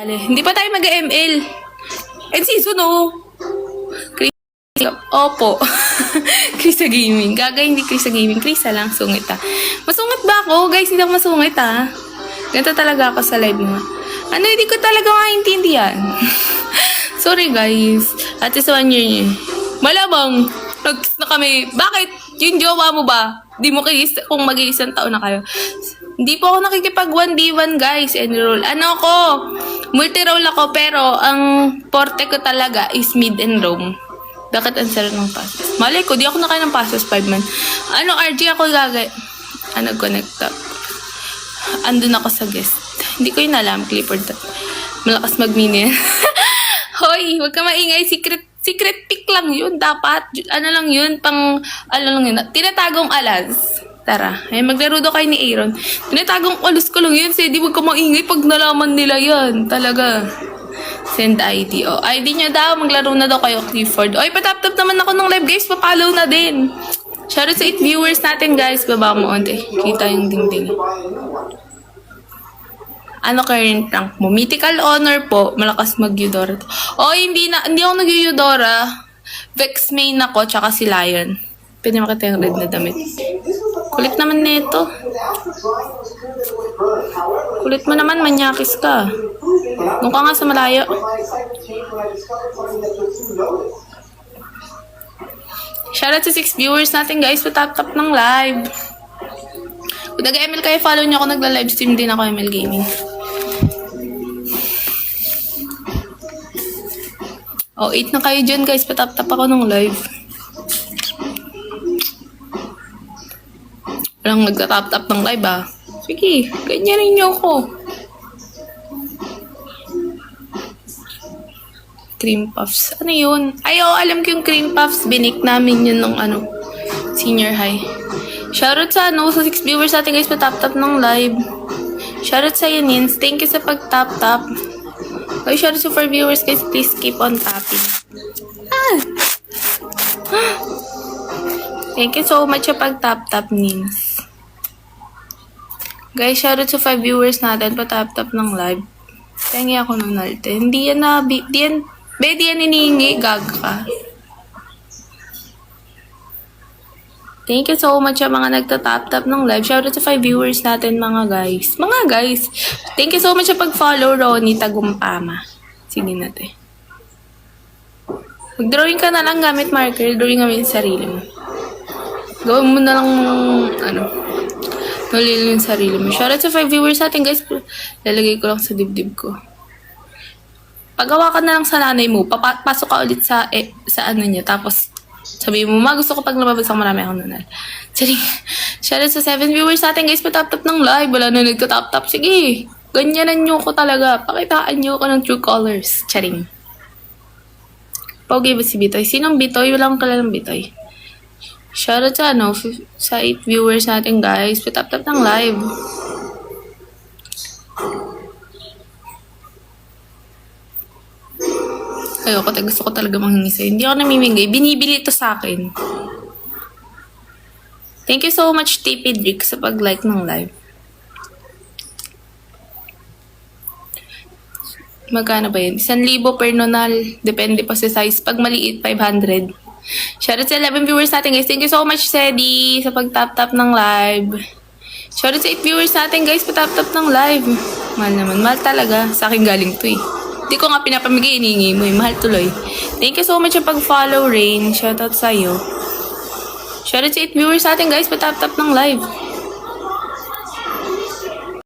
Hindi pa tayo mag-ML. And season, oh. Opo. Krisa Gaming. Gaga, hindi Krisa Gaming. Krisa lang, sungit ah. Masungit ba ako? Guys, hindi ako masungit ah. Ganito talaga ako sa live mo. Ano, hindi ko talaga maintindihan. Sorry guys. At least 1 year niya. Malamang, nag-kiss na kami. Bakit? Yung jowa mo ba? Di mo kiss kung mag-iisang taon na kayo. Hindi po ako nakikipag 1v1 guys. Enroll. Ano ako? Multi-roll ako pero ang forte ko talaga is mid and roam. Bakit ang sarap ng passes? Malay ko, di ako nakain ng passes 5 man. Ano, RG ako gagay? Connect up. Andun ako sa guest. Hindi ko yun alam, Clifford. Malakas mag-mini. Hoy, huwag ka maingay. Secret pick lang yun. Dapat. Ano lang yun? Ano lang yun? Tinatagong alas. Tara. Ay, maglaro daw kayo ni Aaron. Tinatagong alas ko lang yun. Di huwag ka maingay pag nalaman nila yan. Talaga. Send ID. O, ID nyo daw. Maglaro na daw kayo, Clifford. Oy, patap-tap naman ako ng live, guys. Papalaw na din. Shoutout sa 8 viewers natin, guys. Baba mo onte. Kita yung dingding. Ano current rank mo? Mythical Honor po. Malakas mag-Eudora. O, hindi ako nag-Eudora. Vex main ako, tsaka si Lion. Pwede makita yung red na damit. Kulit naman nito. Kulit mo naman, manyakis ka. Doon ka nga sa malayo. Shoutout sa 6 viewers natin, guys. Patap-tap ng live. Kung nag-ML kayo, follow nyo ako. Nagla-livestream din ako ML Gaming. O, 8 na kayo dyan, guys. Patap-tap ako ng live. Walang nagtatap-tap ng live, ah. Sige, ganyanin nyo ako. Cream puffs. Ano yun? Ay, oh, alam ko yung cream puffs. Binik namin yun nung senior high. Shoutout sa sa 6 viewers natin, guys. Patap-tap ng live. Shoutout sa Yanins. Thank you sa pag-tap-tap. Okay, shoutout sa 4 viewers, guys. Please keep on tapping. Thank you so much sa pag-tap-tap, Nins. Guys, shoutout sa 5 viewers natin. Patap-tap ng live. Tangi ako ng nalte. Hindi yan Bedi yan inihingi. Gag ka. Thank you so much sa mga nagtatap-tap ng live. Shoutout sa 5 viewers natin, mga guys. Mga guys, thank you so much sa pag-follow, Ronnie Tagumpama. Sige natin. Mag-drawing ka na lang gamit marker. Drawing kami yung sarili mo. Gawin mo na lang nalilin yung sarili mo. Shoutout sa 5 viewers natin, guys. Lalagay ko lang sa dibdib ko. Pagawa ka na lang sa nanay mo. Pasok ka ulit sa ano niya. Tapos, sabi mo, gusto ko pag lumabas ako marami akong nunal. Shoutout sa 7 viewers natin, guys. Patap-tap ng live. Wala na nagtatap-tap. Sige. Ganyanan nyo ko talaga. Pakitaan nyo ko ng true colors. Charing. Pogi ba si Bitoy? Sinong Bitoy? Wala akong kalalang Bitoy. Shoutout sa sa 8 viewers natin, guys. Patap-tap ng live. Ayoko, gusto ko talaga manghingi sa'yo. Hindi ako namimigay. Binibili ito sa akin. Thank you so much, TP Drick, sa pag-like ng live. Magkano ba yun? 1,000 per nonal. Depende pa sa size. Pag maliit, 500. Shoutout sa 11 viewers natin, guys. Thank you so much, Sedi, sa pag-tap-tap ng live. Shoutout sa 8 viewers natin, guys. Patap-tap ng live. Mahal naman. Mahal talaga. Sa akin galing to eh. Hindi ko nga pinapamigay, iningi mo eh. Mahal tuloy. Thank you so much sa pag-follow, Rain. Shoutout sa'yo. Shoutout sa 8 viewers natin, guys. Patap-tap ng live.